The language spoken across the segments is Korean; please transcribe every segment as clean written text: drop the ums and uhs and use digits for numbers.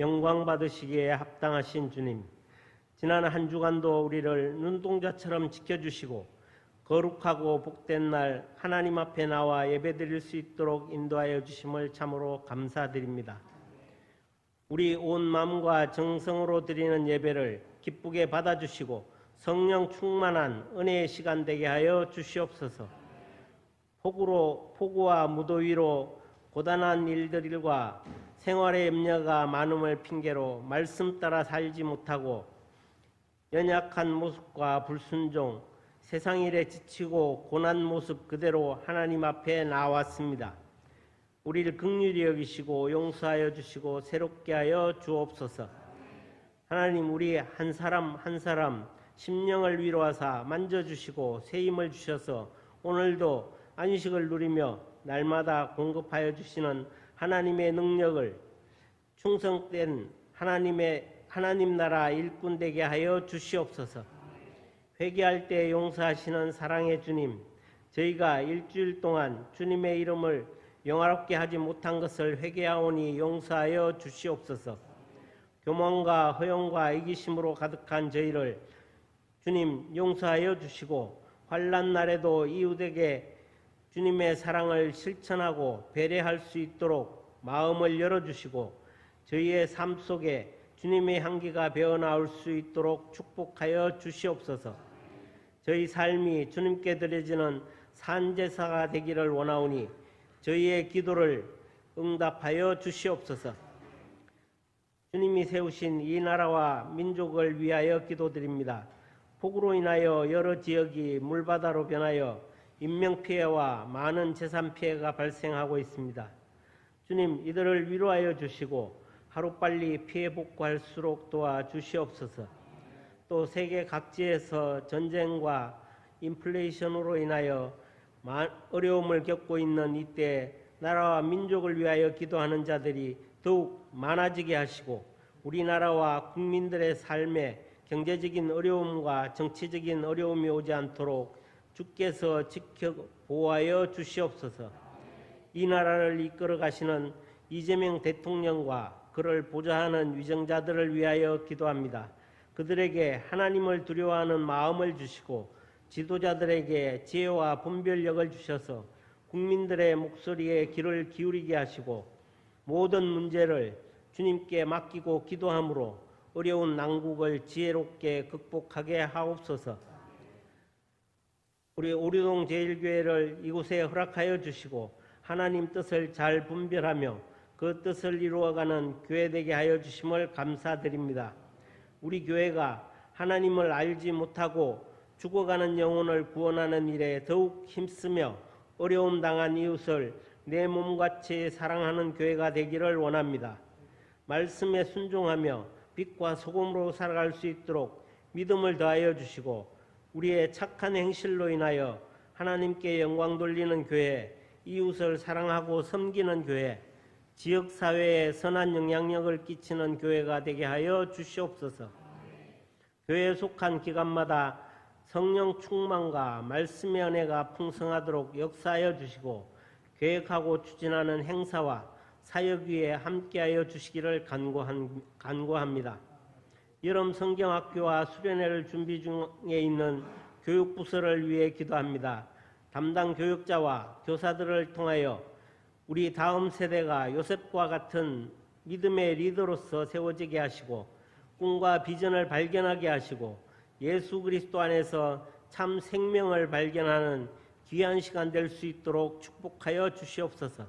영광 받으시기에 합당하신 주님, 지난 한 주간도 우리를 눈동자처럼 지켜주시고 거룩하고 복된 날 하나님 앞에 나와 예배드릴 수 있도록 인도하여 주심을 참으로 감사드립니다. 우리 온 마음과 정성으로 드리는 예배를 기쁘게 받아주시고 성령 충만한 은혜의 시간 되게 하여 주시옵소서. 폭우와 무더위로 고단한 일들과 생활의 염려가 많음을 핑계로 말씀 따라 살지 못하고 연약한 모습과 불순종, 세상 일에 지치고 고난 모습 그대로 하나님 앞에 나왔습니다. 우리를 긍휼히 여기시고 용서하여 주시고 새롭게 하여 주옵소서. 하나님, 우리 한 사람 한 사람 심령을 위로하사 만져주시고 새 힘을 주셔서 오늘도 안식을 누리며 날마다 공급하여 주시는 하나님의 능력을 충성된 하나님 나라 일꾼 되게 하여 주시옵소서. 회개할 때 용서하시는 사랑의 주님, 저희가 일주일 동안 주님의 이름을 영화롭게 하지 못한 것을 회개하오니 용서하여 주시옵소서. 교만과 허영과 이기심으로 가득한 저희를 주님 용서하여 주시고 환난 날에도 이웃에게 주님의 사랑을 실천하고 배려할 수 있도록 마음을 열어주시고 저희의 삶 속에 주님의 향기가 배어나올 수 있도록 축복하여 주시옵소서. 저희 삶이 주님께 드려지는 산제사가 되기를 원하오니 저희의 기도를 응답하여 주시옵소서. 주님이 세우신 이 나라와 민족을 위하여 기도드립니다. 폭우로 인하여 여러 지역이 물바다로 변하여 인명피해와 많은 재산피해가 발생하고 있습니다. 주님, 이들을 위로하여 주시고 하루빨리 피해 복구할수록 도와주시옵소서. 또 세계 각지에서 전쟁과 인플레이션으로 인하여 어려움을 겪고 있는 이때 나라와 민족을 위하여 기도하는 자들이 더욱 많아지게 하시고 우리나라와 국민들의 삶에 경제적인 어려움과 정치적인 어려움이 오지 않도록 주께서 지켜 보호하여 주시옵소서. 이 나라를 이끌어 가시는 이재명 대통령과 그를 보좌하는 위정자들을 위하여 기도합니다. 그들에게 하나님을 두려워하는 마음을 주시고 지도자들에게 지혜와 분별력을 주셔서 국민들의 목소리에 귀를 기울이게 하시고 모든 문제를 주님께 맡기고 기도함으로 어려운 난국을 지혜롭게 극복하게 하옵소서. 우리 오류동 제일교회를 이곳에 허락하여 주시고 하나님 뜻을 잘 분별하며 그 뜻을 이루어가는 교회 되게 하여 주심을 감사드립니다. 우리 교회가 하나님을 알지 못하고 죽어가는 영혼을 구원하는 일에 더욱 힘쓰며 어려움 당한 이웃을 내 몸같이 사랑하는 교회가 되기를 원합니다. 말씀에 순종하며 빛과 소금으로 살아갈 수 있도록 믿음을 더하여 주시고 우리의 착한 행실로 인하여 하나님께 영광 돌리는 교회, 이웃을 사랑하고 섬기는 교회, 지역사회에 선한 영향력을 끼치는 교회가 되게 하여 주시옵소서. 교회에 속한 기간마다 성령 충만과 말씀의 은혜가 풍성하도록 역사하여 주시고 계획하고 추진하는 행사와 사역 위에 함께하여 주시기를 간구합니다. 여름 성경학교와 수련회를 준비 중에 있는 교육부서를 위해 기도합니다. 담당 교육자와 교사들을 통하여 우리 다음 세대가 요셉과 같은 믿음의 리더로서 세워지게 하시고 꿈과 비전을 발견하게 하시고 예수 그리스도 안에서 참 생명을 발견하는 귀한 시간 될 수 있도록 축복하여 주시옵소서.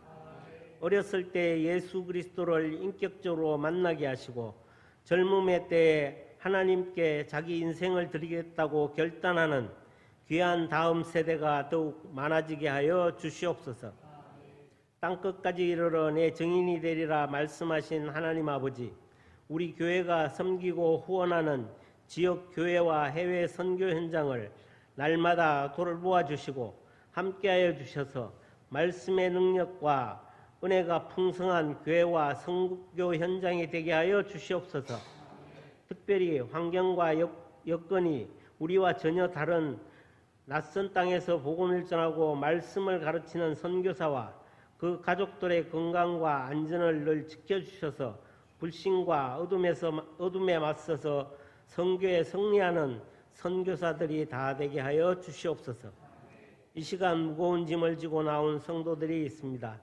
어렸을 때 예수 그리스도를 인격적으로 만나게 하시고 젊음의 때에 하나님께 자기 인생을 드리겠다고 결단하는 귀한 다음 세대가 더욱 많아지게 하여 주시옵소서. 땅끝까지 이르러 내 증인이 되리라 말씀하신 하나님 아버지, 우리 교회가 섬기고 후원하는 지역 교회와 해외 선교 현장을 날마다 돌보아 주시고 함께하여 주셔서 말씀의 능력과 은혜가 풍성한 교회와 선교 현장이 되게 하여 주시옵소서. 특별히 환경과 여건이 우리와 전혀 다른 낯선 땅에서 복음을 전하고 말씀을 가르치는 선교사와 그 가족들의 건강과 안전을 늘 지켜주셔서 불신과 어둠에 맞서서 선교에 승리하는 선교사들이 다 되게 하여 주시옵소서. 이 시간 무거운 짐을 지고 나온 성도들이 있습니다.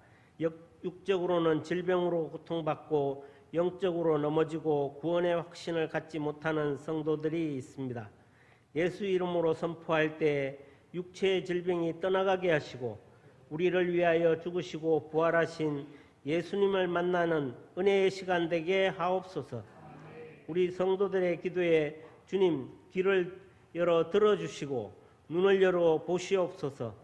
육적으로는 질병으로 고통받고 영적으로 넘어지고 구원의 확신을 갖지 못하는 성도들이 있습니다. 예수 이름으로 선포할 때 육체의 질병이 떠나가게 하시고 우리를 위하여 죽으시고 부활하신 예수님을 만나는 은혜의 시간 되게 하옵소서. 우리 성도들의 기도에 주님 귀를 열어 들어주시고 눈을 열어 보시옵소서.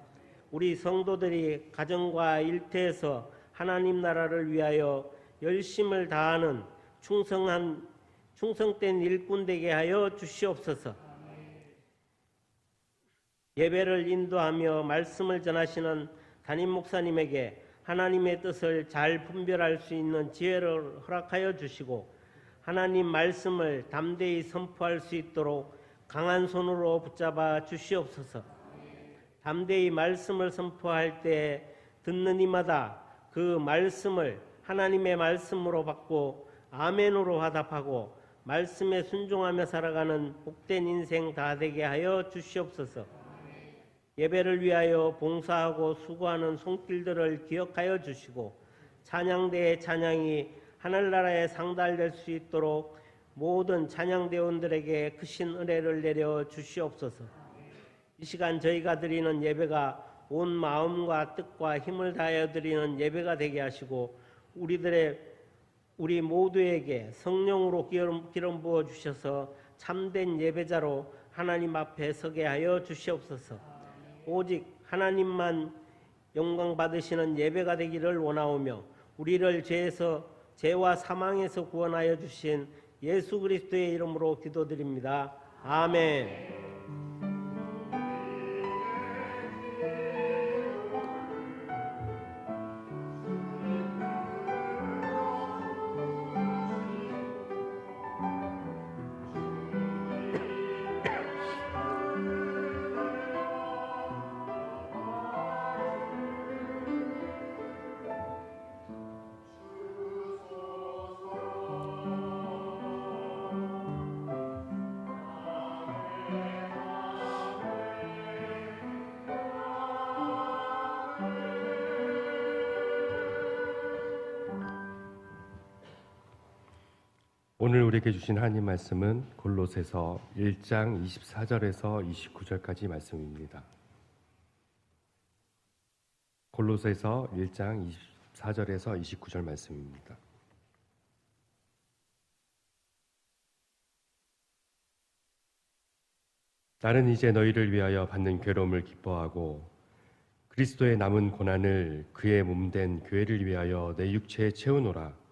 우리 성도들이 가정과 일터에서 하나님 나라를 위하여 열심을 다하는 충성된 일꾼 되게 하여 주시옵소서. 예배를 인도하며 말씀을 전하시는 담임 목사님에게 하나님의 뜻을 잘 분별할 수 있는 지혜를 허락하여 주시고 하나님 말씀을 담대히 선포할 수 있도록 강한 손으로 붙잡아 주시옵소서. 담대히 말씀을 선포할 때 듣는 이마다 그 말씀을 하나님의 말씀으로 받고 아멘으로 화답하고 말씀에 순종하며 살아가는 복된 인생 다 되게 하여 주시옵소서. 예배를 위하여 봉사하고 수고하는 손길들을 기억하여 주시고 찬양대의 찬양이 하늘나라에 상달될 수 있도록 모든 찬양대원들에게 크신 은혜를 내려 주시옵소서. 이 시간 저희가 드리는 예배가 온 마음과 뜻과 힘을 다하여 드리는 예배가 되게 하시고 우리 모두에게 성령으로 기름 부어 주셔서 참된 예배자로 하나님 앞에 서게 하여 주시옵소서. 오직 하나님만 영광 받으시는 예배가 되기를 원하오며 우리를 죄와 사망에서 구원하여 주신 예수 그리스도의 이름으로 기도드립니다. 아멘. 오늘 우리에게 주신 하나님 말씀은 골로새서 1장 24절에서 29절까지 말씀입니다. 골로새서 1장 24절에서 29절 말씀입니다. 나는 이제 너희를 위하여 받는 괴로움을 기뻐하고 그리스도의 남은 고난을 그의 몸된 교회를 위하여 내 육체에 채우노라.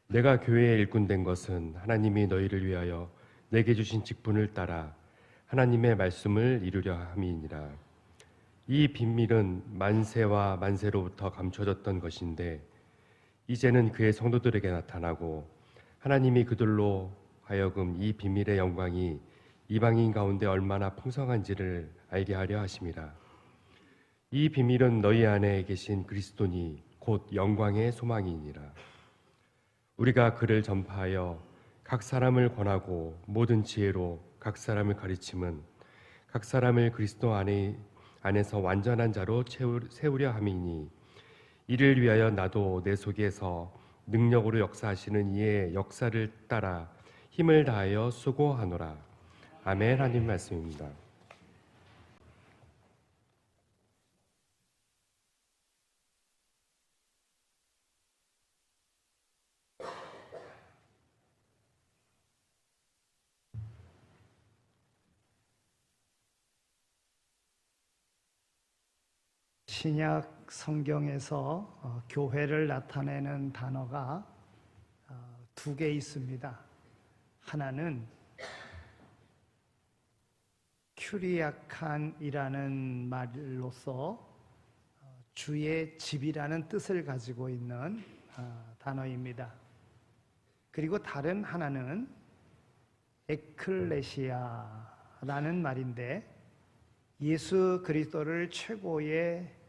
내가 교회의 일꾼 된 것은 하나님이 너희를 위하여 내게 주신 직분을 따라 하나님의 말씀을 이루려 함이니라. 이 비밀은 만세와 만세로부터 감춰졌던 것인데 이제는 그의 성도들에게 나타나고 하나님이 그들로 하여금 이 비밀의 영광이 이방인 가운데 얼마나 풍성한지를 알게 하려 하심이라. 이 비밀은 너희 안에 계신 그리스도니 곧 영광의 소망이니라. 우리가 그를 전파하여 각 사람을 권하고 모든 지혜로 각 사람을 가르침은 각 사람을 그리스도 안에서 완전한 자로 세우려 함이니 이를 위하여 나도 내 속에서 능력으로 역사하시는 이의 역사를 따라 힘을 다하여 수고하노라. 아멘. 하나님 말씀입니다. 신약 성경에서 교회를 나타내는 단어가 두 개 있습니다. 하나는 큐리아칸이라는 말로서 주의 집이라는 뜻을 가지고 있는 단어입니다. 그리고 다른 하나는 에클레시아라는 말인데 예수 그리스도를 최고의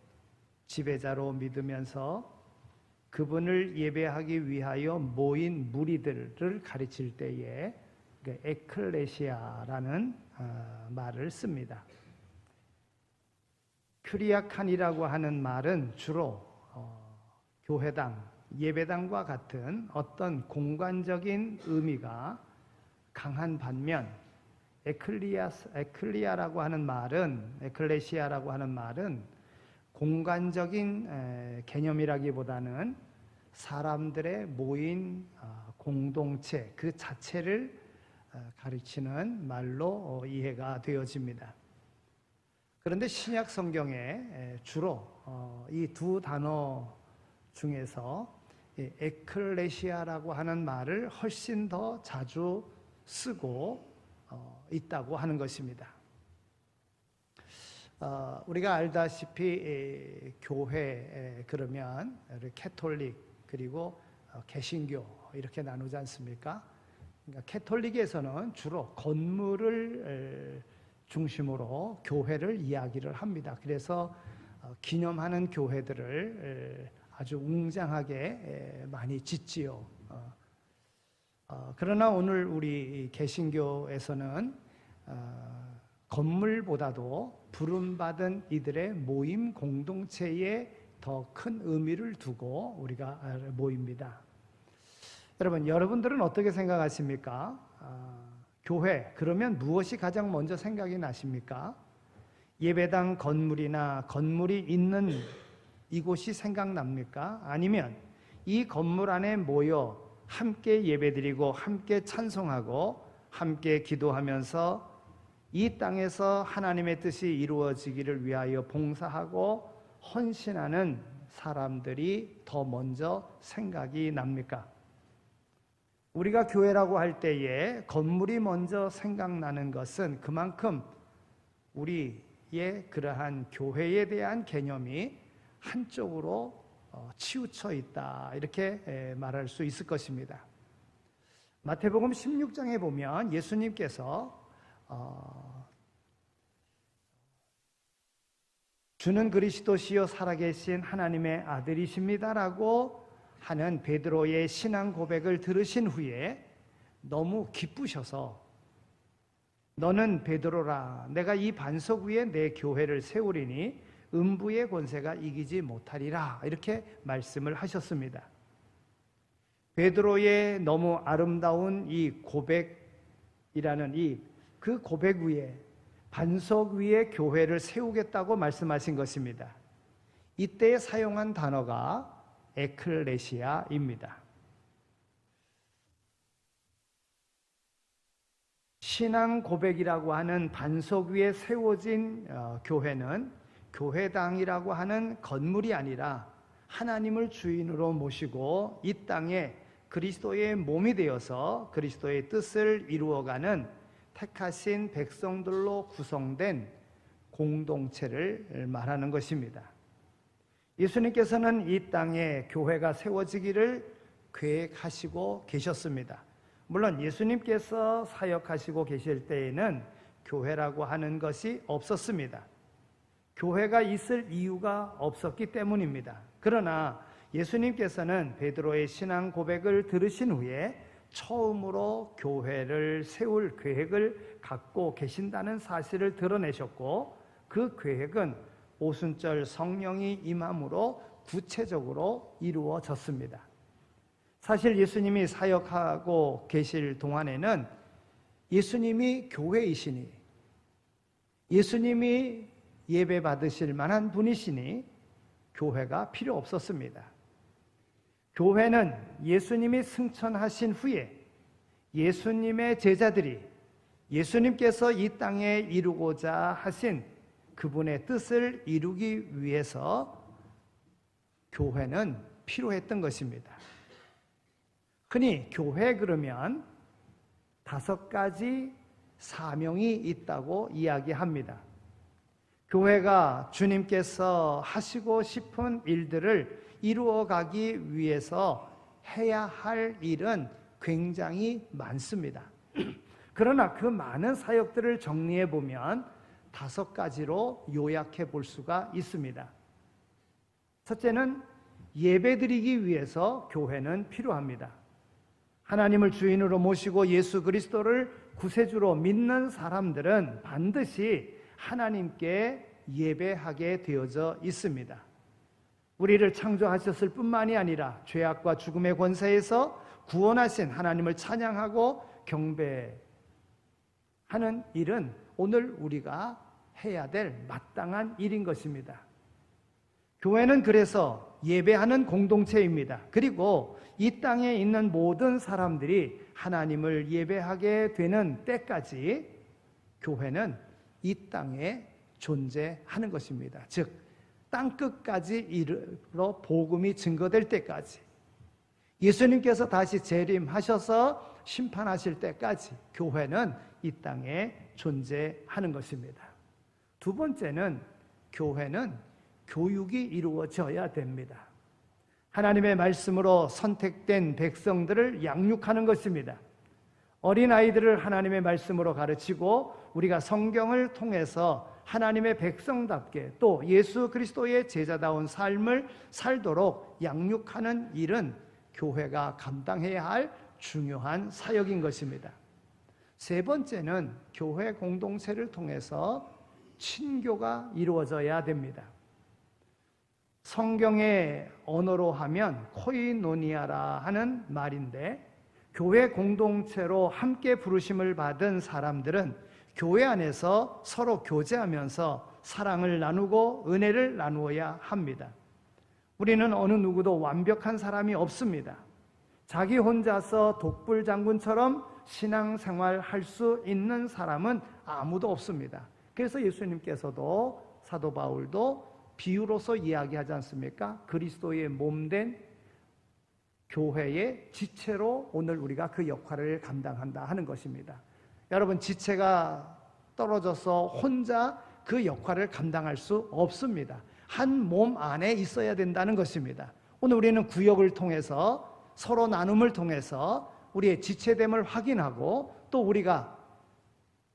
지배자로 믿으면서 그분을 예배하기 위하여 모인 무리들을 가르칠 때에 에클레시아라는 말을 씁니다. 크리아칸이라고 하는 말은 주로 교회당, 예배당과 같은 어떤 공간적인 의미가 강한 반면 에클리아라고 하는 말은, 에클레시아라고 하는 말은 공간적인 개념이라기보다는 사람들의 모인 공동체 그 자체를 가르치는 말로 이해가 되어집니다. 그런데 신약 성경에 주로 이 두 단어 중에서 에클레시아라고 하는 말을 훨씬 더 자주 쓰고 있다고 하는 것입니다. 우리가 알다시피 교회 그러면 캐톨릭 그리고 개신교 이렇게 나누지 않습니까? 그러니까 캐톨릭에서는 주로 건물을 중심으로 교회를 이야기를 합니다. 그래서 기념하는 교회들을 아주 웅장하게 많이 짓지요. 그러나 오늘 우리 개신교에서는 건물보다도 부름받은 이들의 모임 공동체에 더 큰 의미를 두고 우리가 모입니다. 여러분들은 어떻게 생각하십니까? 교회, 그러면 무엇이 가장 먼저 생각이 나십니까? 예배당 건물이나 건물이 있는 이곳이 생각납니까? 아니면 이 건물 안에 모여 함께 예배드리고 함께 찬송하고 함께 기도하면서 이 땅에서 하나님의 뜻이 이루어지기를 위하여 봉사하고 헌신하는 사람들이 더 먼저 생각이 납니까? 우리가 교회라고 할 때에 건물이 먼저 생각나는 것은 그만큼 우리의 그러한 교회에 대한 개념이 한쪽으로 치우쳐 있다 이렇게 말할 수 있을 것입니다. 마태복음 16장에 보면 예수님께서 주는 그리스도시요 살아계신 하나님의 아들이십니다라고 하는 베드로의 신앙 고백을 들으신 후에 너무 기쁘셔서 너는 베드로라 내가 이 반석 위에 내 교회를 세우리니 음부의 권세가 이기지 못하리라 이렇게 말씀을 하셨습니다. 베드로의 너무 아름다운 이 고백이라는 그 고백 위에 반석 위에 교회를 세우겠다고 말씀하신 것입니다. 이때 사용한 단어가 에클레시아입니다. 신앙 고백이라고 하는 반석 위에 세워진 교회는 교회당이라고 하는 건물이 아니라 하나님을 주인으로 모시고 이 땅에 그리스도의 몸이 되어서 그리스도의 뜻을 이루어가는 택하신 백성들로 구성된 공동체를 말하는 것입니다. 예수님께서는 이 땅에 교회가 세워지기를 계획하시고 계셨습니다. 물론 예수님께서 사역하시고 계실 때에는 교회라고 하는 것이 없었습니다. 교회가 있을 이유가 없었기 때문입니다. 그러나 예수님께서는 베드로의 신앙 고백을 들으신 후에 처음으로 교회를 세울 계획을 갖고 계신다는 사실을 드러내셨고 그 계획은 오순절 성령이 임함으로 구체적으로 이루어졌습니다. 사실 예수님이 사역하고 계실 동안에는 예수님이 교회이시니 예수님이 예배 받으실 만한 분이시니 교회가 필요 없었습니다. 교회는 예수님이 승천하신 후에 예수님의 제자들이 예수님께서 이 땅에 이루고자 하신 그분의 뜻을 이루기 위해서 교회는 필요했던 것입니다. 흔히 교회 그러면 5가지 사명이 있다고 이야기합니다. 교회가 주님께서 하시고 싶은 일들을 이루어가기 위해서 해야 할 일은 굉장히 많습니다. 그러나 그 많은 사역들을 정리해 보면 5가지로 요약해 볼 수가 있습니다. 첫째는 예배드리기 위해서 교회는 필요합니다. 하나님을 주인으로 모시고 예수 그리스도를 구세주로 믿는 사람들은 반드시 하나님께 예배하게 되어져 있습니다. 우리를 창조하셨을 뿐만이 아니라 죄악과 죽음의 권세에서 구원하신 하나님을 찬양하고 경배하는 일은 오늘 우리가 해야 될 마땅한 일인 것입니다. 교회는 그래서 예배하는 공동체입니다. 그리고 이 땅에 있는 모든 사람들이 하나님을 예배하게 되는 때까지 교회는 이 땅에 존재하는 것입니다. 즉, 땅끝까지 이르러 복음이 증거될 때까지, 예수님께서 다시 재림하셔서 심판하실 때까지 교회는 이 땅에 존재하는 것입니다. 두 번째는 교회는 교육이 이루어져야 됩니다. 하나님의 말씀으로 선택된 백성들을 양육하는 것입니다. 어린아이들을 하나님의 말씀으로 가르치고 우리가 성경을 통해서 하나님의 백성답게 또 예수 그리스도의 제자다운 삶을 살도록 양육하는 일은 교회가 감당해야 할 중요한 사역인 것입니다. 세 번째는 교회 공동체를 통해서 친교가 이루어져야 됩니다. 성경의 언어로 하면 코이노니아라 하는 말인데, 교회 공동체로 함께 부르심을 받은 사람들은 교회 안에서 서로 교제하면서 사랑을 나누고 은혜를 나누어야 합니다. 우리는 어느 누구도 완벽한 사람이 없습니다. 자기 혼자서 독불장군처럼 신앙생활 할 수 있는 사람은 아무도 없습니다. 그래서 예수님께서도 사도 바울도 비유로서 이야기하지 않습니까? 그리스도의 몸된 교회의 지체로 오늘 우리가 그 역할을 감당한다 하는 것입니다. 여러분, 지체가 떨어져서 혼자 그 역할을 감당할 수 없습니다. 한 몸 안에 있어야 된다는 것입니다. 오늘 우리는 구역을 통해서 서로 나눔을 통해서 우리의 지체됨을 확인하고 또 우리가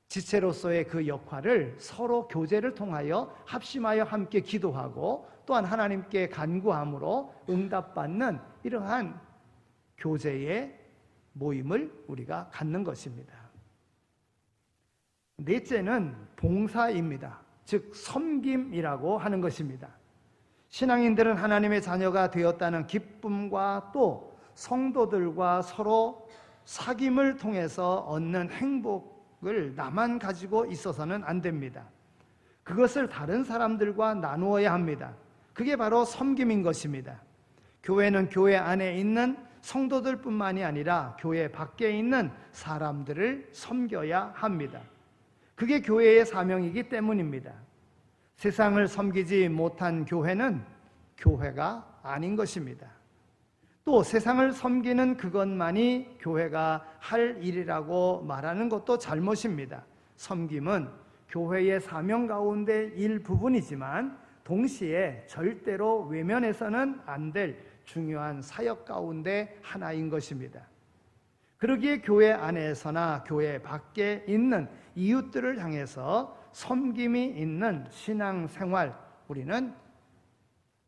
지체로서의 그 역할을 서로 교제를 통하여 합심하여 함께 기도하고 또한 하나님께 간구함으로 응답받는 이러한 교제의 모임을 우리가 갖는 것입니다. 넷째는 봉사입니다. 즉 섬김이라고 하는 것입니다. 신앙인들은 하나님의 자녀가 되었다는 기쁨과 또 성도들과 서로 사귐을 통해서 얻는 행복을 나만 가지고 있어서는 안 됩니다. 그것을 다른 사람들과 나누어야 합니다. 그게 바로 섬김인 것입니다. 교회는 교회 안에 있는 성도들뿐만이 아니라 교회 밖에 있는 사람들을 섬겨야 합니다. 그게 교회의 사명이기 때문입니다. 세상을 섬기지 못한 교회는 교회가 아닌 것입니다. 또 세상을 섬기는 그것만이 교회가 할 일이라고 말하는 것도 잘못입니다. 섬김은 교회의 사명 가운데 일부분이지만 동시에 절대로 외면해서는 안 될 중요한 사역 가운데 하나인 것입니다. 그러기에 교회 안에서나 교회 밖에 있는 이웃들을 향해서 섬김이 있는 신앙생활, 우리는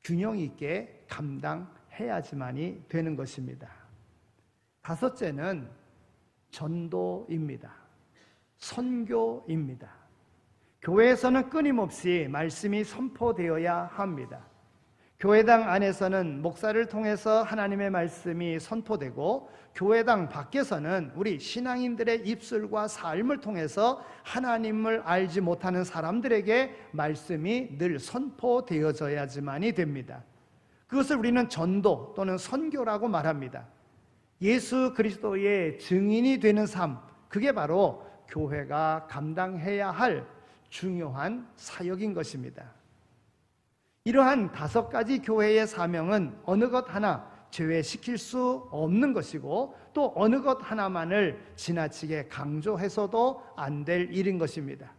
균형 있게 감당해야지만이 되는 것입니다. 다섯째는 전도입니다. 선교입니다. 교회에서는 끊임없이 말씀이 선포되어야 합니다. 교회당 안에서는 목사를 통해서 하나님의 말씀이 선포되고 교회당 밖에서는 우리 신앙인들의 입술과 삶을 통해서 하나님을 알지 못하는 사람들에게 말씀이 늘 선포되어져야지만이 됩니다. 그것을 우리는 전도 또는 선교라고 말합니다. 예수 그리스도의 증인이 되는 삶, 그게 바로 교회가 감당해야 할 중요한 사역인 것입니다. 이러한 5가지 교회의 사명은 어느 것 하나 제외시킬 수 없는 것이고 또 어느 것 하나만을 지나치게 강조해서도 안 될 일인 것입니다.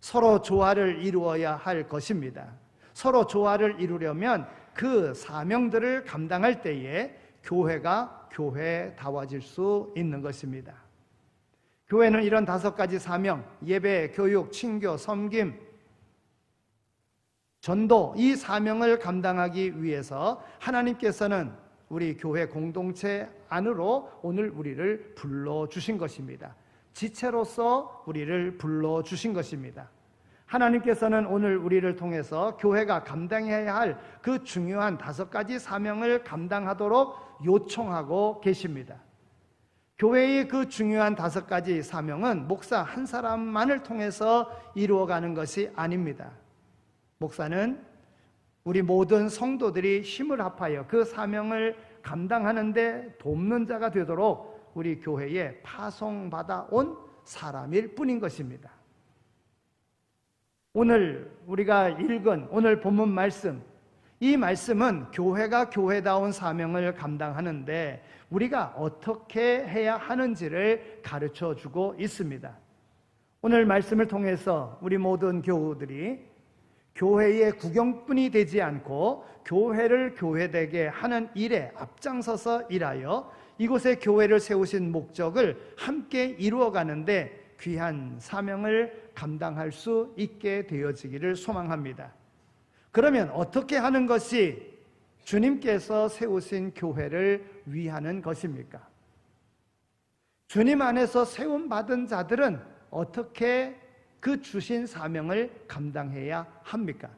서로 조화를 이루어야 할 것입니다. 서로 조화를 이루려면 그 사명들을 감당할 때에 교회가 교회다워질 수 있는 것입니다. 교회는 이런 5가지 사명, 예배, 교육, 친교, 섬김, 전도, 이 사명을 감당하기 위해서 하나님께서는 우리 교회 공동체 안으로 오늘 우리를 불러주신 것입니다. 지체로서 우리를 불러주신 것입니다. 하나님께서는 오늘 우리를 통해서 교회가 감당해야 할 그 중요한 5가지 사명을 감당하도록 요청하고 계십니다. 교회의 그 중요한 5가지 사명은 목사 한 사람만을 통해서 이루어가는 것이 아닙니다. 목사는 우리 모든 성도들이 힘을 합하여 그 사명을 감당하는데 돕는 자가 되도록 우리 교회에 파송받아 온 사람일 뿐인 것입니다. 오늘 우리가 읽은 오늘 본문 말씀, 이 말씀은 교회가 교회다운 사명을 감당하는데 우리가 어떻게 해야 하는지를 가르쳐 주고 있습니다. 오늘 말씀을 통해서 우리 모든 교우들이 교회의 구경꾼이 되지 않고 교회를 교회되게 하는 일에 앞장서서 일하여 이곳에 교회를 세우신 목적을 함께 이루어가는데 귀한 사명을 감당할 수 있게 되어지기를 소망합니다. 그러면 어떻게 하는 것이 주님께서 세우신 교회를 위하는 것입니까? 주님 안에서 세움받은 자들은 어떻게 그 주신 사명을 감당해야 합니까?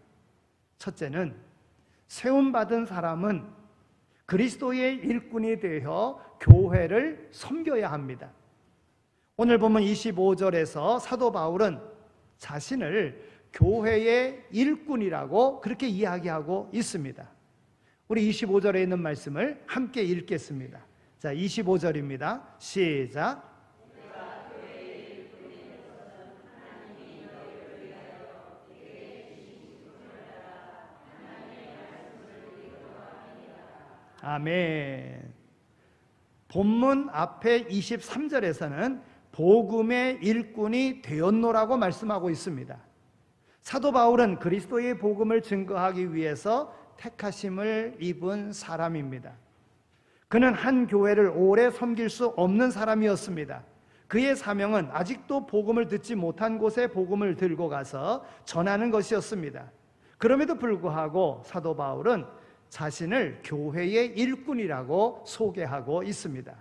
첫째는 세움받은 사람은 그리스도의 일꾼이 되어 교회를 섬겨야 합니다. 오늘 보면 25절에서 사도 바울은 자신을 교회의 일꾼이라고 그렇게 이야기하고 있습니다. 우리 25절에 있는 말씀을 함께 읽겠습니다. 자, 25절입니다. 시작. 아멘. 본문 앞에 23절에서는 복음의 일꾼이 되었노라고 말씀하고 있습니다. 사도 바울은 그리스도의 복음을 증거하기 위해서 택하심을 입은 사람입니다. 그는 한 교회를 오래 섬길 수 없는 사람이었습니다. 그의 사명은 아직도 복음을 듣지 못한 곳에 복음을 들고 가서 전하는 것이었습니다. 그럼에도 불구하고 사도 바울은 자신을 교회의 일꾼이라고 소개하고 있습니다.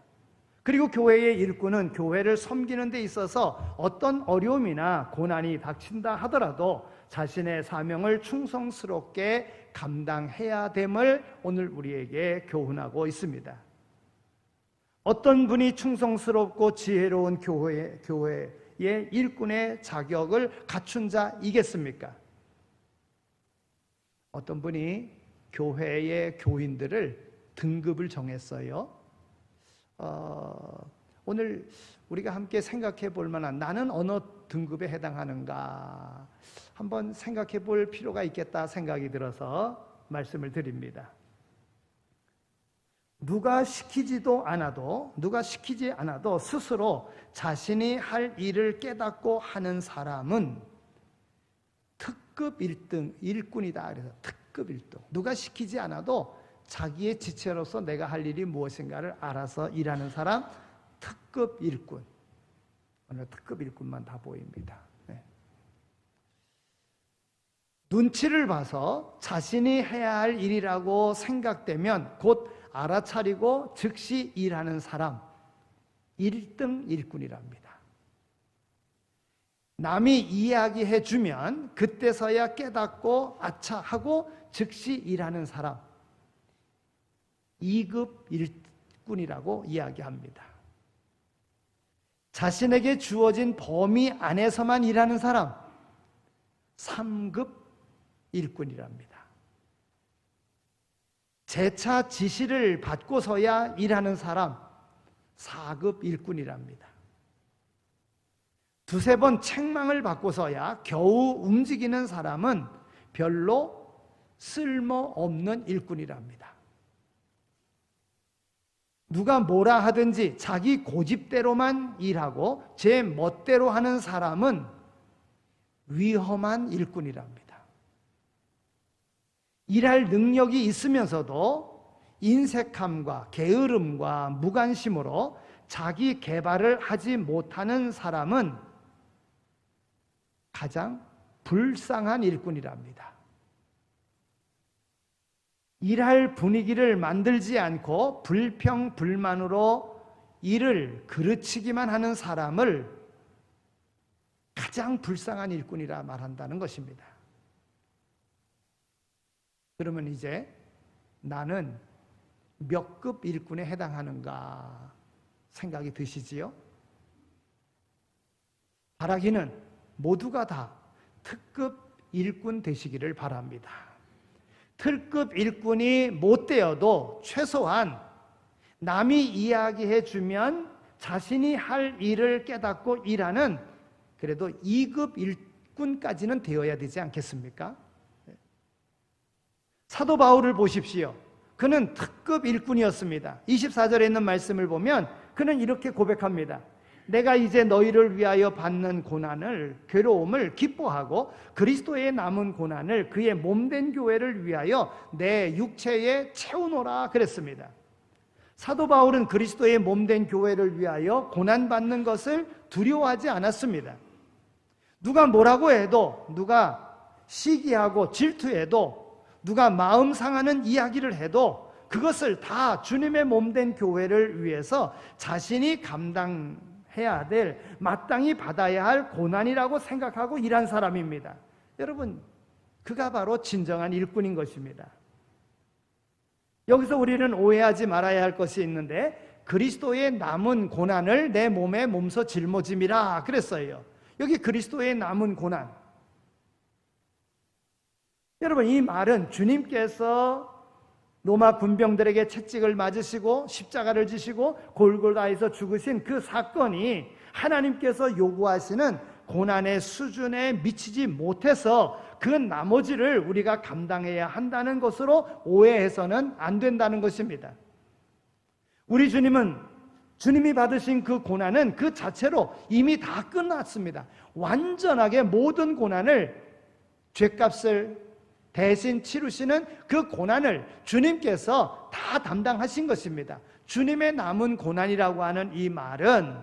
그리고 교회의 일꾼은 교회를 섬기는 데 있어서 어떤 어려움이나 고난이 닥친다 하더라도 자신의 사명을 충성스럽게 감당해야 됨을 오늘 우리에게 교훈하고 있습니다. 어떤 분이 충성스럽고 지혜로운 교회의 일꾼의 자격을 갖춘 자이겠습니까? 어떤 분이 교회의 교인들을 등급을 정했어요. 오늘 우리가 함께 생각해 볼 만한 나는 어느 등급에 해당하는가 한번 생각해 볼 필요가 있겠다 생각이 들어서 말씀을 드립니다. 누가 시키지 않아도 스스로 자신이 할 일을 깨닫고 하는 사람은 특급 1등 일꾼이다. 그래서 특급 1등. 누가 시키지 않아도 자기의 지체로서 내가 할 일이 무엇인가를 알아서 일하는 사람, 특급 일꾼. 오늘 특급 일꾼만 다 보입니다. 네. 눈치를 봐서 자신이 해야 할 일이라고 생각되면 곧 알아차리고 즉시 일하는 사람, 1등 일꾼이랍니다. 남이 이야기해 주면 그때서야 깨닫고 아차 하고 즉시 일하는 사람, 2급 일꾼이라고 이야기합니다. 자신에게 주어진 범위 안에서만 일하는 사람, 3급 일꾼이랍니다. 재차 지시를 받고서야 일하는 사람, 4급 일꾼이랍니다. 두세 번 책망을 받고서야 겨우 움직이는 사람은 별로 쓸모없는 일꾼이랍니다. 누가 뭐라 하든지 자기 고집대로만 일하고 제 멋대로 하는 사람은 위험한 일꾼이랍니다. 일할 능력이 있으면서도 인색함과 게으름과 무관심으로 자기 개발을 하지 못하는 사람은 가장 불쌍한 일꾼이랍니다. 일할 분위기를 만들지 않고 불평불만으로 일을 그르치기만 하는 사람을 가장 불쌍한 일꾼이라 말한다는 것입니다. 그러면 이제 나는 몇 급 일꾼에 해당하는가 생각이 드시지요? 바라기는 모두가 다 특급 일꾼 되시기를 바랍니다. 특급 일꾼이 못 되어도 최소한 남이 이야기해 주면 자신이 할 일을 깨닫고 일하는 그래도 2급 일꾼까지는 되어야 되지 않겠습니까? 사도 바울을 보십시오. 그는 특급 일꾼이었습니다. 24절에 있는 말씀을 보면 그는 이렇게 고백합니다. 내가 이제 너희를 위하여 받는 고난을, 괴로움을 기뻐하고 그리스도의 남은 고난을 그의 몸된 교회를 위하여 내 육체에 채우노라 그랬습니다. 사도 바울은 그리스도의 몸된 교회를 위하여 고난받는 것을 두려워하지 않았습니다. 누가 뭐라고 해도, 누가 시기하고 질투해도, 누가 마음 상하는 이야기를 해도 그것을 다 주님의 몸된 교회를 위해서 자신이 감당해야 될, 마땅히 받아야 할 고난이라고 생각하고 일한 사람입니다. 여러분, 그가 바로 진정한 일꾼인 것입니다. 여기서 우리는 오해하지 말아야 할 것이 있는데, 그리스도의 남은 고난을 내 몸에 몸소 짊어짐이라 그랬어요. 여기 그리스도의 남은 고난, 여러분, 이 말은 주님께서 로마 군병들에게 채찍을 맞으시고 십자가를 지시고 골고다에서 죽으신 그 사건이 하나님께서 요구하시는 고난의 수준에 미치지 못해서 그 나머지를 우리가 감당해야 한다는 것으로 오해해서는 안 된다는 것입니다. 우리 주님이 받으신 그 고난은 그 자체로 이미 다 끝났습니다. 완전하게 모든 고난을, 죄값을 대신 치르시는 그 고난을 주님께서 다 담당하신 것입니다. 주님의 남은 고난이라고 하는 이 말은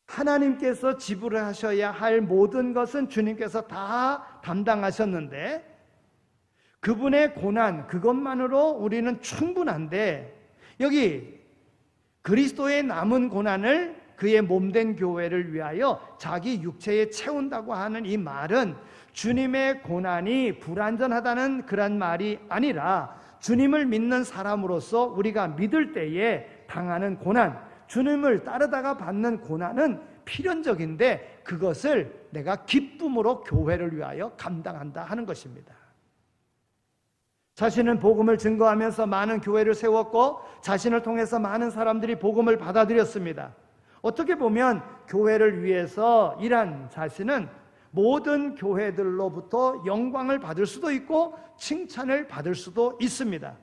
하나님께서 지불하셔야 할 모든 것은 주님께서 다 담당하셨는데, 그분의 고난, 그것만으로 우리는 충분한데, 여기 그리스도의 남은 고난을 그의 몸된 교회를 위하여 자기 육체에 채운다고 하는 이 말은 주님의 고난이 불완전하다는 그런 말이 아니라, 주님을 믿는 사람으로서 우리가 믿을 때에 당하는 고난, 주님을 따르다가 받는 고난은 필연적인데 그것을 내가 기쁨으로 교회를 위하여 감당한다 하는 것입니다. 자신은 복음을 증거하면서 많은 교회를 세웠고 자신을 통해서 많은 사람들이 복음을 받아들였습니다. 어떻게 보면 교회를 위해서 일한 자신은 모든 교회들로부터 영광을 받을 수도 있고 칭찬을 받을 수도 있습니다.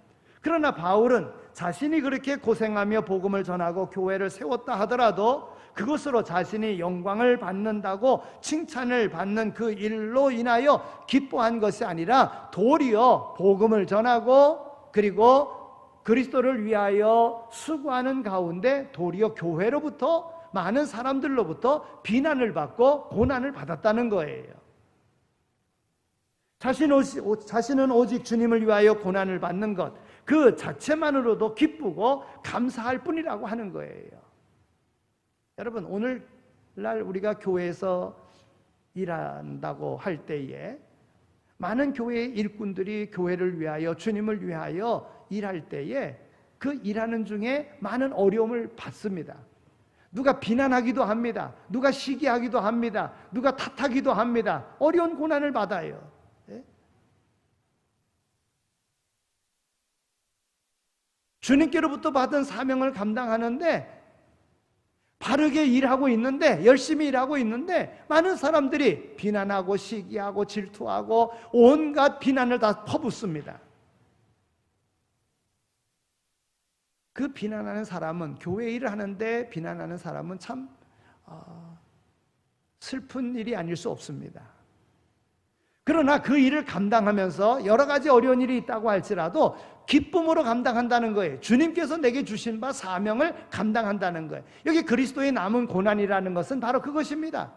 그러나 바울은 자신이 그렇게 고생하며 복음을 전하고 교회를 세웠다 하더라도 그것으로 자신이 영광을 받는다고 칭찬을 받는 그 일로 인하여 기뻐한 것이 아니라 도리어 복음을 전하고 그리고 그리스도를 위하여 수고하는 가운데 도리어 교회로부터, 많은 사람들로부터 비난을 받고 고난을 받았다는 거예요. 자신은 오직 주님을 위하여 고난을 받는 것, 그 자체만으로도 기쁘고 감사할 뿐이라고 하는 거예요. 여러분, 오늘날 우리가 교회에서 일한다고 할 때에 많은 교회의 일꾼들이 교회를 위하여, 주님을 위하여 일할 때에 그 일하는 중에 많은 어려움을 받습니다. 누가 비난하기도 합니다. 누가 시기하기도 합니다. 누가 탓하기도 합니다. 어려운 고난을 받아요. 주님께로부터 받은 사명을 감당하는데, 바르게 일하고 있는데, 열심히 일하고 있는데 많은 사람들이 비난하고 시기하고 질투하고 온갖 비난을 다 퍼붓습니다. 그 비난하는 사람은, 교회 일을 하는데 비난하는 사람은 참 슬픈 일이 아닐 수 없습니다. 그러나 그 일을 감당하면서 여러 가지 어려운 일이 있다고 할지라도 기쁨으로 감당한다는 거예요. 주님께서 내게 주신 바 사명을 감당한다는 거예요. 여기 그리스도의 남은 고난이라는 것은 바로 그것입니다.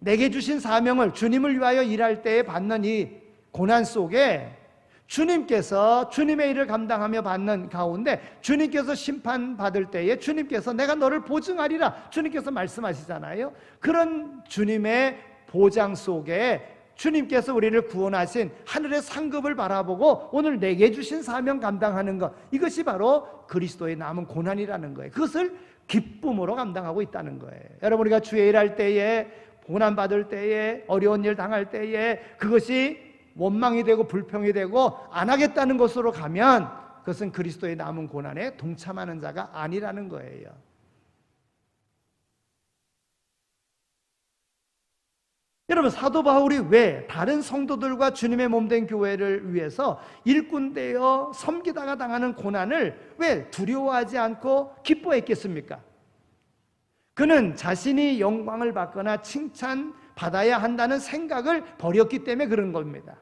내게 주신 사명을 주님을 위하여 일할 때에 받는 이 고난 속에 주님께서 주님의 일을 감당하며 받는 가운데 주님께서 심판받을 때에 주님께서 내가 너를 보증하리라 주님께서 말씀하시잖아요. 그런 주님의 보장 속에 주님께서 우리를 구원하신 하늘의 상급을 바라보고 오늘 내게 주신 사명 감당하는 것, 이것이 바로 그리스도의 남은 고난이라는 거예요. 그것을 기쁨으로 감당하고 있다는 거예요. 여러분, 우리가 주의 일할 때에, 고난받을 때에, 어려운 일 당할 때에 그것이 원망이 되고 불평이 되고 안 하겠다는 것으로 가면 그것은 그리스도의 남은 고난에 동참하는 자가 아니라는 거예요. 여러분, 사도 바울이 왜 다른 성도들과 주님의 몸된 교회를 위해서 일꾼되어 섬기다가 당하는 고난을 왜 두려워하지 않고 기뻐했겠습니까? 그는 자신이 영광을 받거나 칭찬받아야 한다는 생각을 버렸기 때문에 그런 겁니다.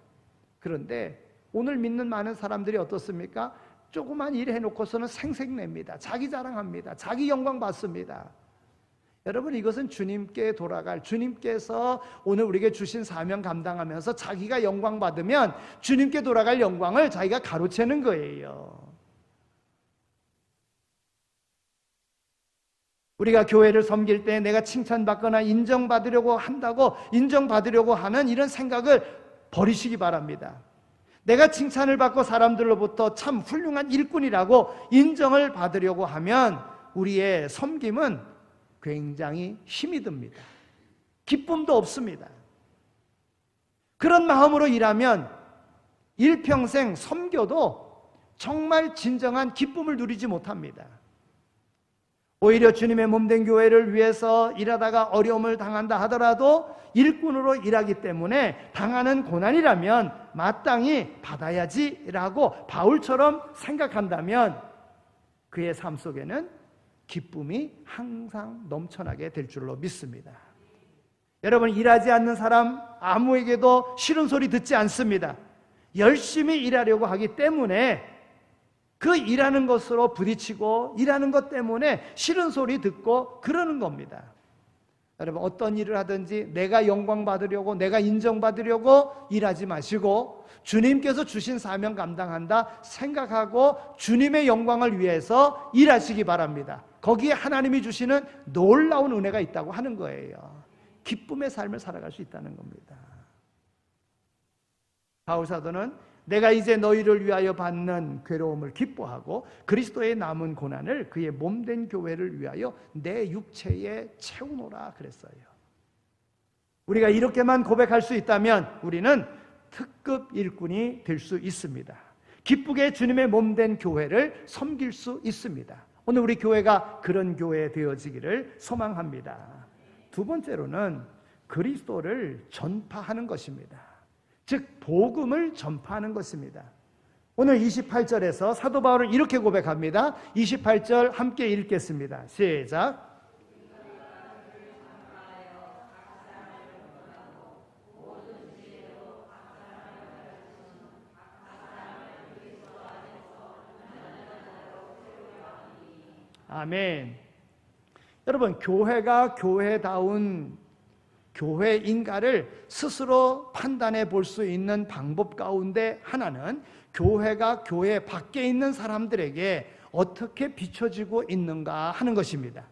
그런데 오늘 믿는 많은 사람들이 어떻습니까? 조그만 일 해놓고서는 생색냅니다. 자기 자랑합니다. 자기 영광 받습니다. 여러분, 이것은 주님께 돌아갈, 주님께서 오늘 우리에게 주신 사명 감당하면서 자기가 영광 받으면 주님께 돌아갈 영광을 자기가 가로채는 거예요. 우리가 교회를 섬길 때 내가 칭찬받거나 인정받으려고 한다고, 인정받으려고 하는 이런 생각을 버리시기 바랍니다. 내가 칭찬을 받고 사람들로부터 참 훌륭한 일꾼이라고 인정을 받으려고 하면 우리의 섬김은 굉장히 힘이 듭니다. 기쁨도 없습니다. 그런 마음으로 일하면 일평생 섬겨도 정말 진정한 기쁨을 누리지 못합니다. 오히려 주님의 몸된 교회를 위해서 일하다가 어려움을 당한다 하더라도 일꾼으로 일하기 때문에 당하는 고난이라면 마땅히 받아야지라고 바울처럼 생각한다면 그의 삶 속에는 기쁨이 항상 넘쳐나게 될 줄로 믿습니다. 여러분, 일하지 않는 사람 아무에게도 싫은 소리 듣지 않습니다. 열심히 일하려고 하기 때문에 그 일하는 것으로 부딪히고 일하는 것 때문에 싫은 소리 듣고 그러는 겁니다. 여러분, 어떤 일을 하든지 내가 영광 받으려고, 내가 인정받으려고 일하지 마시고 주님께서 주신 사명 감당한다 생각하고 주님의 영광을 위해서 일하시기 바랍니다. 거기에 하나님이 주시는 놀라운 은혜가 있다고 하는 거예요. 기쁨의 삶을 살아갈 수 있다는 겁니다. 바울 사도는 내가 이제 너희를 위하여 받는 괴로움을 기뻐하고 그리스도의 남은 고난을 그의 몸된 교회를 위하여 내 육체에 채우노라 그랬어요. 우리가 이렇게만 고백할 수 있다면 우리는 특급 일꾼이 될 수 있습니다. 기쁘게 주님의 몸된 교회를 섬길 수 있습니다. 오늘 우리 교회가 그런 교회 되어지기를 소망합니다. 두 번째로는 그리스도를 전파하는 것입니다. 즉 복음을 전파하는 것입니다. 오늘 28절에서 사도 바울은 이렇게 고백합니다. 28절 함께 읽겠습니다. 시작. 아멘. 여러분, 교회가 교회다운 교회인가를 스스로 판단해 볼 수 있는 방법 가운데 하나는 교회가 교회 밖에 있는 사람들에게 어떻게 비춰지고 있는가 하는 것입니다.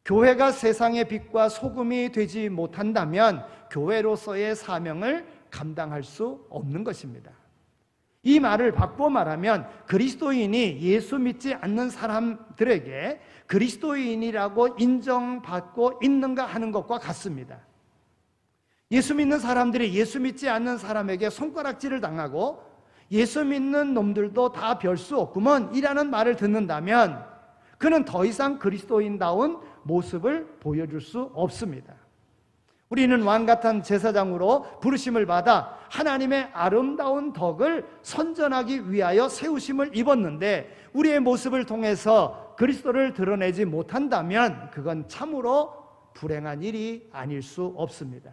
교회가 세상의 빛과 소금이 되지 못한다면 교회로서의 사명을 감당할 수 없는 것입니다. 이 말을 바꿔 말하면 그리스도인이 예수 믿지 않는 사람들에게 그리스도인이라고 인정받고 있는가 하는 것과 같습니다. 예수 믿는 사람들이 예수 믿지 않는 사람에게 손가락질을 당하고 예수 믿는 놈들도 다 별 수 없구먼 이라는 말을 듣는다면 그는 더 이상 그리스도인다운 모습을 보여줄 수 없습니다. 우리는 왕같은 제사장으로 부르심을 받아 하나님의 아름다운 덕을 선전하기 위하여 세우심을 입었는데 우리의 모습을 통해서 그리스도를 드러내지 못한다면 그건 참으로 불행한 일이 아닐 수 없습니다.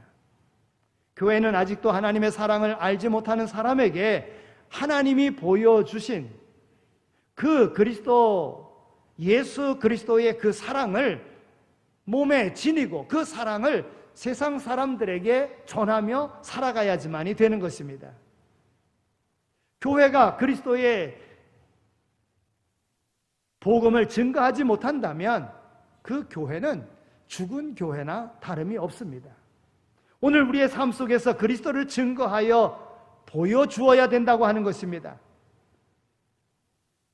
교회는 아직도 하나님의 사랑을 알지 못하는 사람에게 하나님이 보여주신 그 그리스도, 예수 그리스도의 그 사랑을 몸에 지니고 그 사랑을 세상 사람들에게 전하며 살아가야지만이 되는 것입니다. 교회가 그리스도의 복음을 증거하지 못한다면 그 교회는 죽은 교회나 다름이 없습니다. 오늘 우리의 삶 속에서 그리스도를 증거하여 보여주어야 된다고 하는 것입니다.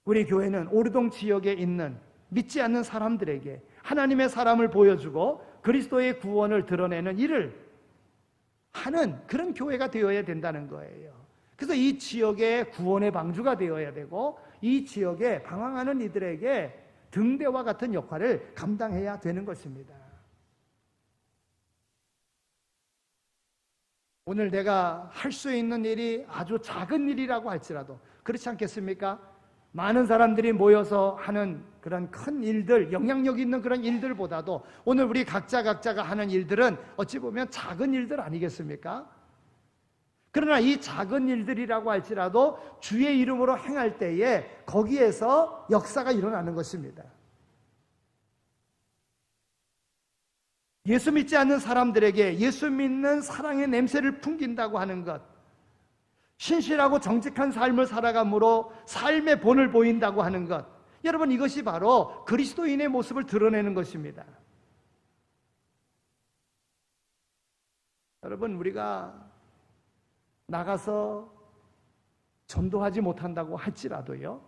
우리 교회는 오르동 지역에 있는 믿지 않는 사람들에게 하나님의 사람을 보여주고 그리스도의 구원을 드러내는 일을 하는 그런 교회가 되어야 된다는 거예요. 그래서 이 지역의 구원의 방주가 되어야 되고 이 지역에 방황하는 이들에게 등대와 같은 역할을 감당해야 되는 것입니다. 오늘 내가 할 수 있는 일이 아주 작은 일이라고 할지라도 그렇지 않겠습니까? 많은 사람들이 모여서 하는 그런 큰 일들, 영향력 있는 그런 일들보다도 오늘 우리 각자가 하는 일들은 어찌 보면 작은 일들 아니겠습니까? 그러나 이 작은 일들이라고 할지라도 주의 이름으로 행할 때에 거기에서 역사가 일어나는 것입니다. 예수 믿지 않는 사람들에게 예수 믿는 사랑의 냄새를 풍긴다고 하는 것, 신실하고 정직한 삶을 살아감으로 삶의 본을 보인다고 하는 것, 여러분 이것이 바로 그리스도인의 모습을 드러내는 것입니다. 여러분 우리가 나가서 전도하지 못한다고 할지라도요,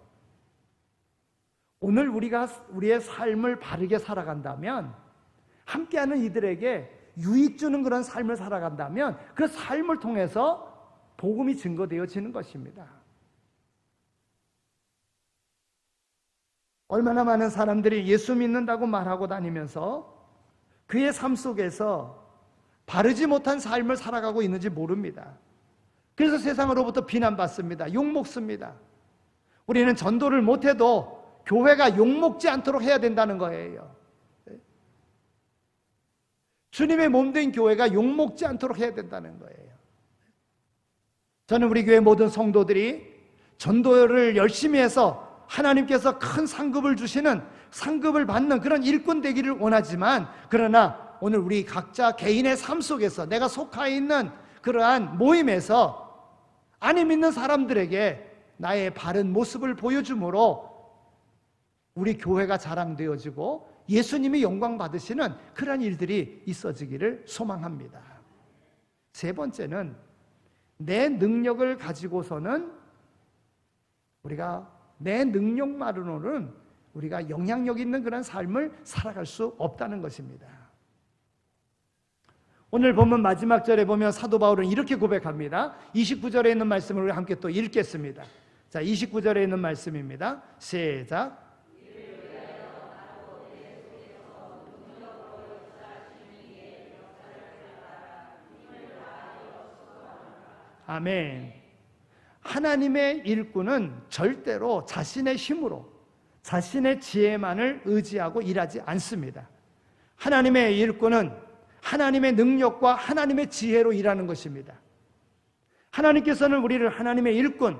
오늘 우리가 우리의 삶을 바르게 살아간다면, 함께하는 이들에게 유익 주는 그런 삶을 살아간다면 그 삶을 통해서 복음이 증거되어지는 것입니다. 얼마나 많은 사람들이 예수 믿는다고 말하고 다니면서 그의 삶 속에서 바르지 못한 삶을 살아가고 있는지 모릅니다. 그래서 세상으로부터 비난받습니다. 욕먹습니다. 우리는 전도를 못해도 교회가 욕먹지 않도록 해야 된다는 거예요. 주님의 몸된 교회가 욕먹지 않도록 해야 된다는 거예요. 저는 우리 교회 모든 성도들이 전도를 열심히 해서 하나님께서 큰 상급을 주시는, 상급을 받는 그런 일꾼 되기를 원하지만, 그러나 오늘 우리 각자 개인의 삶 속에서 내가 속해 있는 그러한 모임에서 안에 믿는 사람들에게 나의 바른 모습을 보여줌으로 우리 교회가 자랑되어지고 예수님이 영광 받으시는 그러한 일들이 있어지기를 소망합니다. 세 번째는 내 능력을 가지고서는 우리가 내 능력만으로는 우리가 영향력 있는 그런 삶을 살아갈 수 없다는 것입니다. 오늘 본문 마지막 절에 보면 사도 바울은 이렇게 고백합니다. 29절에 있는 말씀을 우리 함께 또 읽겠습니다. 자, 29절에 있는 말씀입니다. 시작. 아멘. 하나님의 일꾼은 절대로 자신의 힘으로, 자신의 지혜만을 의지하고 일하지 않습니다. 하나님의 일꾼은 하나님의 능력과 하나님의 지혜로 일하는 것입니다. 하나님께서는 우리를 하나님의 일꾼,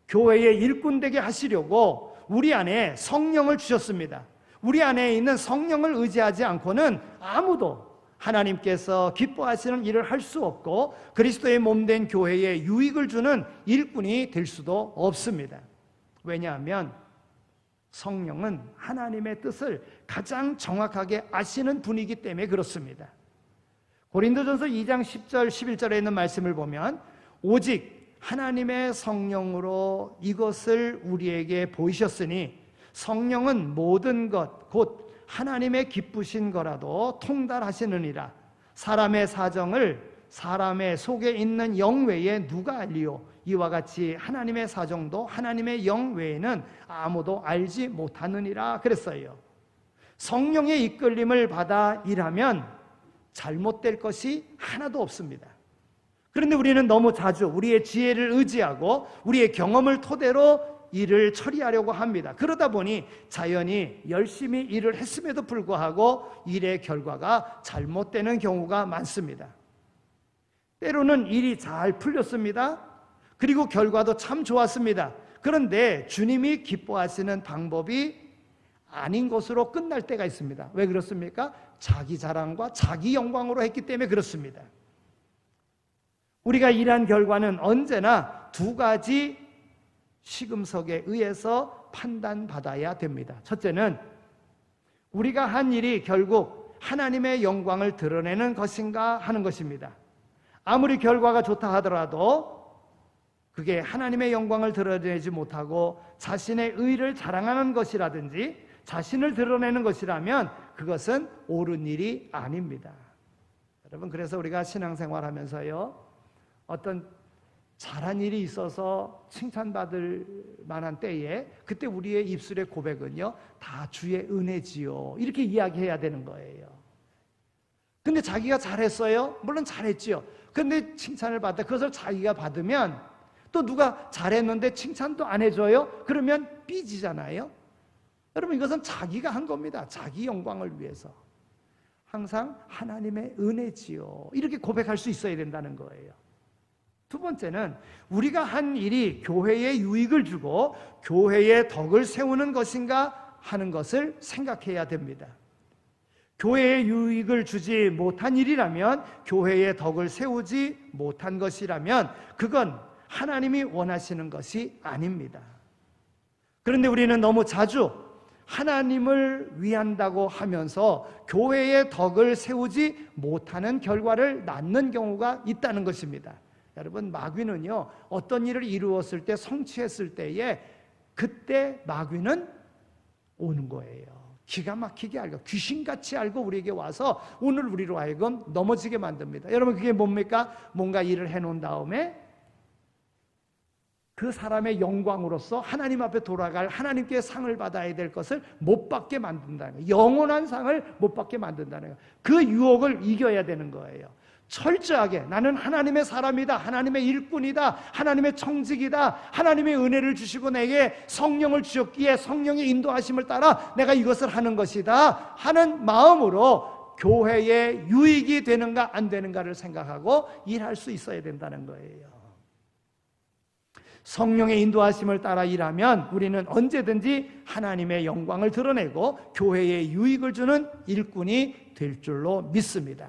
교회의 일꾼 되게 하시려고 우리 안에 성령을 주셨습니다. 우리 안에 있는 성령을 의지하지 않고는 아무도 하나님께서 기뻐하시는 일을 할 수 없고 그리스도의 몸된 교회에 유익을 주는 일꾼이 될 수도 없습니다. 왜냐하면 성령은 하나님의 뜻을 가장 정확하게 아시는 분이기 때문에 그렇습니다. 고린도전서 2장 10절 11절에 있는 말씀을 보면 오직 하나님의 성령으로 이것을 우리에게 보이셨으니 성령은 모든 것 곧 하나님의 기쁘신 거라도 통달하시느니라. 사람의 사정을 사람의 속에 있는 영 외에 누가 알리요? 이와 같이 하나님의 사정도 하나님의 영 외에는 아무도 알지 못하느니라 그랬어요. 성령의 이끌림을 받아 일하면 잘못될 것이 하나도 없습니다. 그런데 우리는 너무 자주 우리의 지혜를 의지하고 우리의 경험을 토대로 일을 처리하려고 합니다. 그러다 보니 자연히 열심히 일을 했음에도 불구하고 일의 결과가 잘못되는 경우가 많습니다. 때로는 일이 잘 풀렸습니다. 그리고 결과도 참 좋았습니다. 그런데 주님이 기뻐하시는 방법이 아닌 것으로 끝날 때가 있습니다. 왜 그렇습니까? 자기 자랑과 자기 영광으로 했기 때문에 그렇습니다. 우리가 일한 결과는 언제나 두 가지 시금석에 의해서 판단받아야 됩니다. 첫째는 우리가 한 일이 결국 하나님의 영광을 드러내는 것인가 하는 것입니다. 아무리 결과가 좋다 하더라도 그게 하나님의 영광을 드러내지 못하고 자신의 의를 자랑하는 것이라든지 자신을 드러내는 것이라면 그것은 옳은 일이 아닙니다. 여러분, 그래서 우리가 신앙생활 하면서요, 어떤 잘한 일이 있어서 칭찬받을 만한 때에 그때 우리의 입술의 고백은요, 다 주의 은혜지요, 이렇게 이야기해야 되는 거예요. 근데 자기가 잘했어요? 물론 잘했지요. 근데 칭찬을 받다 그것을 자기가 받으면 또 누가 잘했는데 칭찬도 안 해줘요? 그러면 삐지잖아요. 여러분, 이것은 자기가 한 겁니다. 자기 영광을 위해서. 항상 하나님의 은혜지요, 이렇게 고백할 수 있어야 된다는 거예요. 두 번째는 우리가 한 일이 교회에 유익을 주고 교회의 덕을 세우는 것인가 하는 것을 생각해야 됩니다. 교회에 유익을 주지 못한 일이라면, 교회의 덕을 세우지 못한 것이라면 그건 하나님이 원하시는 것이 아닙니다. 그런데 우리는 너무 자주 하나님을 위한다고 하면서 교회의 덕을 세우지 못하는 결과를 낳는 경우가 있다는 것입니다. 여러분, 마귀는요, 어떤 일을 이루었을 때, 성취했을 때에 그때 마귀는 오는 거예요. 기가 막히게 알고, 귀신같이 알고 우리에게 와서 오늘 우리로 하여금 넘어지게 만듭니다. 여러분, 그게 뭡니까? 뭔가 일을 해놓은 다음에 그 사람의 영광으로서 하나님 앞에 돌아갈, 하나님께 상을 받아야 될 것을 못 받게 만든다는 거예요. 영원한 상을 못 받게 만든다는 거예요. 그 유혹을 이겨야 되는 거예요. 철저하게 나는 하나님의 사람이다, 하나님의 일꾼이다, 하나님의 청직이다, 하나님의 은혜를 주시고 내게 성령을 주셨기에 성령의 인도하심을 따라 내가 이것을 하는 것이다 하는 마음으로 교회에 유익이 되는가 안 되는가를 생각하고 일할 수 있어야 된다는 거예요. 성령의 인도하심을 따라 일하면 우리는 언제든지 하나님의 영광을 드러내고 교회에 유익을 주는 일꾼이 될 줄로 믿습니다.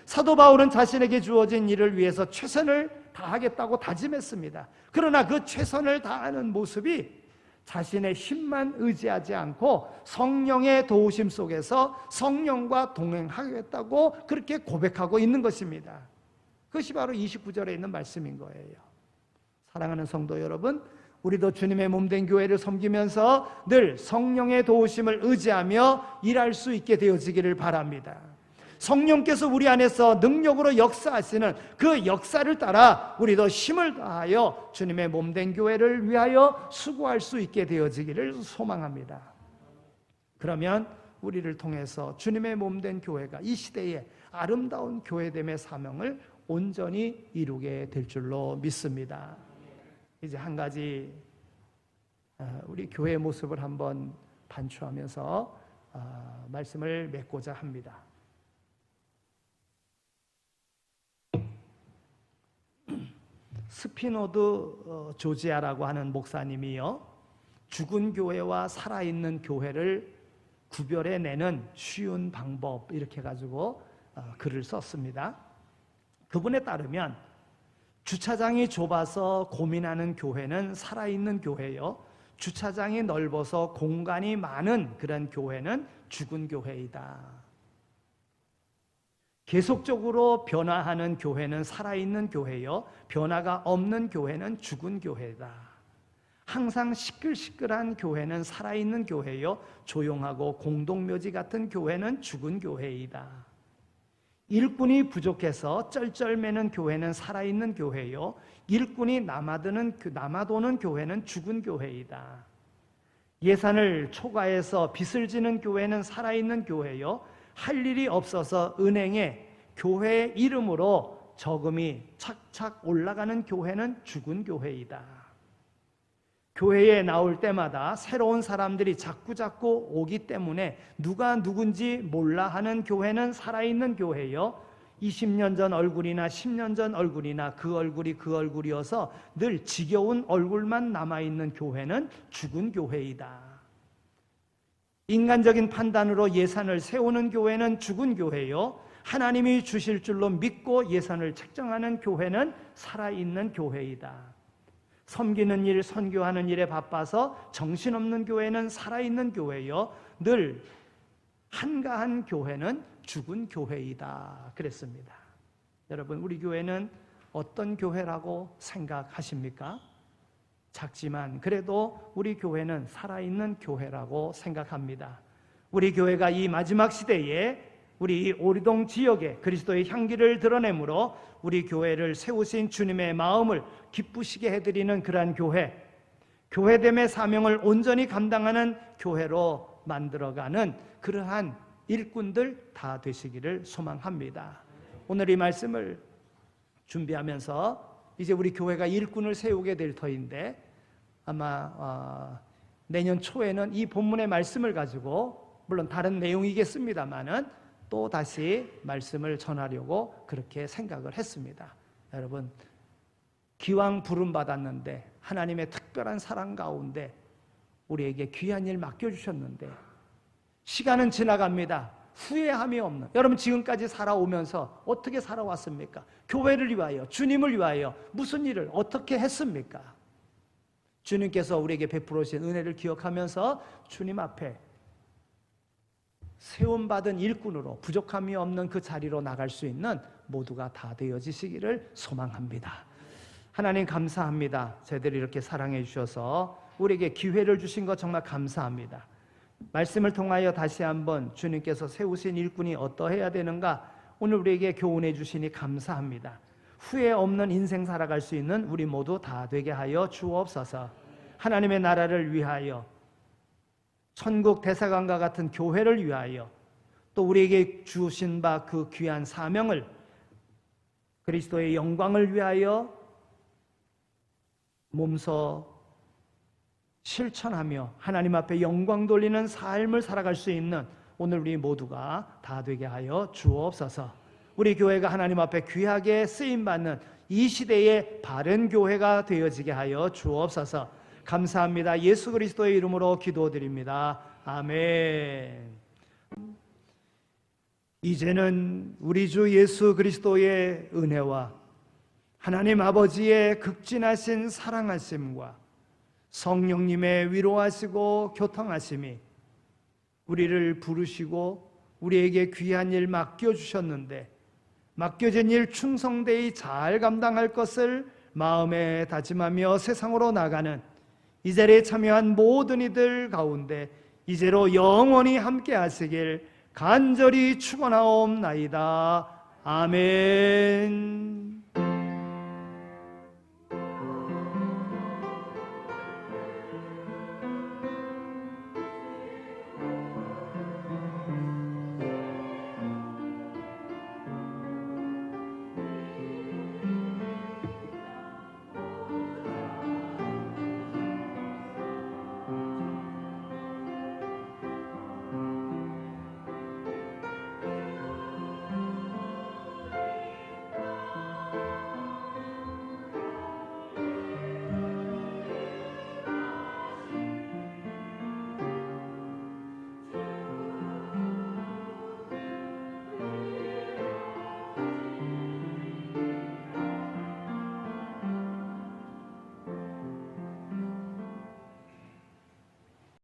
사도 바울은 자신에게 주어진 일을 위해서 최선을 다하겠다고 다짐했습니다. 그러나 그 최선을 다하는 모습이 자신의 힘만 의지하지 않고 성령의 도우심 속에서 성령과 동행하겠다고 그렇게 고백하고 있는 것입니다. 그것이 바로 29절에 있는 말씀인 거예요. 사랑하는 성도 여러분, 우리도 주님의 몸된 교회를 섬기면서 늘 성령의 도우심을 의지하며 일할 수 있게 되어지기를 바랍니다. 성령께서 우리 안에서 능력으로 역사하시는 그 역사를 따라 우리도 힘을 다하여 주님의 몸된 교회를 위하여 수고할 수 있게 되어지기를 소망합니다. 그러면 우리를 통해서 주님의 몸된 교회가 이 시대에 아름다운 교회됨의 사명을 온전히 이루게 될 줄로 믿습니다. 이제 한 가지 우리 교회의 모습을 한번 반추하면서 말씀을 맺고자 합니다. 스피노드 조지아라고 하는 목사님이요, 죽은 교회와 살아있는 교회를 구별해내는 쉬운 방법, 이렇게 해가지고 글을 썼습니다. 그분에 따르면 주차장이 좁아서 고민하는 교회는 살아있는 교회요, 주차장이 넓어서 공간이 많은 그런 교회는 죽은 교회이다. 계속적으로 변화하는 교회는 살아있는 교회요, 변화가 없는 교회는 죽은 교회다. 항상 시끌시끌한 교회는 살아있는 교회요, 조용하고 공동묘지 같은 교회는 죽은 교회이다. 일꾼이 부족해서 쩔쩔매는 교회는 살아있는 교회요, 일꾼이 남아도는 교회는 죽은 교회이다. 예산을 초과해서 빚을 지는 교회는 살아있는 교회요, 할 일이 없어서 은행에 교회 이름으로 저금이 착착 올라가는 교회는 죽은 교회이다. 교회에 나올 때마다 새로운 사람들이 자꾸자꾸 오기 때문에 누가 누군지 몰라 하는 교회는 살아있는 교회요, 20년 전 얼굴이나 10년 전 얼굴이나 그 얼굴이 그 얼굴이어서 늘 지겨운 얼굴만 남아있는 교회는 죽은 교회이다. 인간적인 판단으로 예산을 세우는 교회는 죽은 교회요, 하나님이 주실 줄로 믿고 예산을 책정하는 교회는 살아있는 교회이다. 섬기는 일, 선교하는 일에 바빠서 정신없는 교회는 살아있는 교회요, 늘 한가한 교회는 죽은 교회이다 그랬습니다. 여러분, 우리 교회는 어떤 교회라고 생각하십니까? 작지만 그래도 우리 교회는 살아있는 교회라고 생각합니다. 우리 교회가 이 마지막 시대에 우리 오리동 지역에 그리스도의 향기를 드러내므로 우리 교회를 세우신 주님의 마음을 기쁘시게 해드리는 그러한 교회, 교회됨의 사명을 온전히 감당하는 교회로 만들어가는 그러한 일꾼들 다 되시기를 소망합니다. 오늘 이 말씀을 준비하면서 이제 우리 교회가 일꾼을 세우게 될 터인데, 아마 내년 초에는 이 본문의 말씀을 가지고, 물론 다른 내용이겠습니다만은 또 다시 말씀을 전하려고 그렇게 생각을 했습니다. 여러분, 기왕 부름 받았는데 하나님의 특별한 사랑 가운데 우리에게 귀한 일 맡겨주셨는데 시간은 지나갑니다. 후회함이 없는, 여러분 지금까지 살아오면서 어떻게 살아왔습니까? 교회를 위하여, 주님을 위하여 무슨 일을 어떻게 했습니까? 주님께서 우리에게 베풀어 주신 은혜를 기억하면서 주님 앞에 세움받은 일꾼으로 부족함이 없는 그 자리로 나갈 수 있는 모두가 다 되어지시기를 소망합니다. 하나님 감사합니다. 저희들을 이렇게 사랑해 주셔서 우리에게 기회를 주신 것 정말 감사합니다. 말씀을 통하여 다시 한번 주님께서 세우신 일꾼이 어떠해야 되는가 오늘 우리에게 교훈해 주시니 감사합니다. 후회 없는 인생 살아갈 수 있는 우리 모두 다 되게 하여 주옵소서. 하나님의 나라를 위하여, 천국 대사관과 같은 교회를 위하여, 또 우리에게 주신 바 그 귀한 사명을 그리스도의 영광을 위하여 몸소 실천하며 하나님 앞에 영광 돌리는 삶을 살아갈 수 있는 오늘 우리 모두가 다 되게 하여 주옵소서. 우리 교회가 하나님 앞에 귀하게 쓰임받는 이 시대의 바른 교회가 되어지게 하여 주옵소서. 감사합니다. 예수 그리스도의 이름으로 기도드립니다. 아멘. 이제는 우리 주 예수 그리스도의 은혜와 하나님 아버지의 극진하신 사랑하심과 성령님의 위로하시고 교통하심이 우리를 부르시고 우리에게 귀한 일 맡겨주셨는데 맡겨진 일 충성되이 잘 감당할 것을 마음에 다짐하며 세상으로 나가는 이 자리에 참여한 모든 이들 가운데 이제로 영원히 함께 하시길 간절히 축원하옵나이다. 아멘.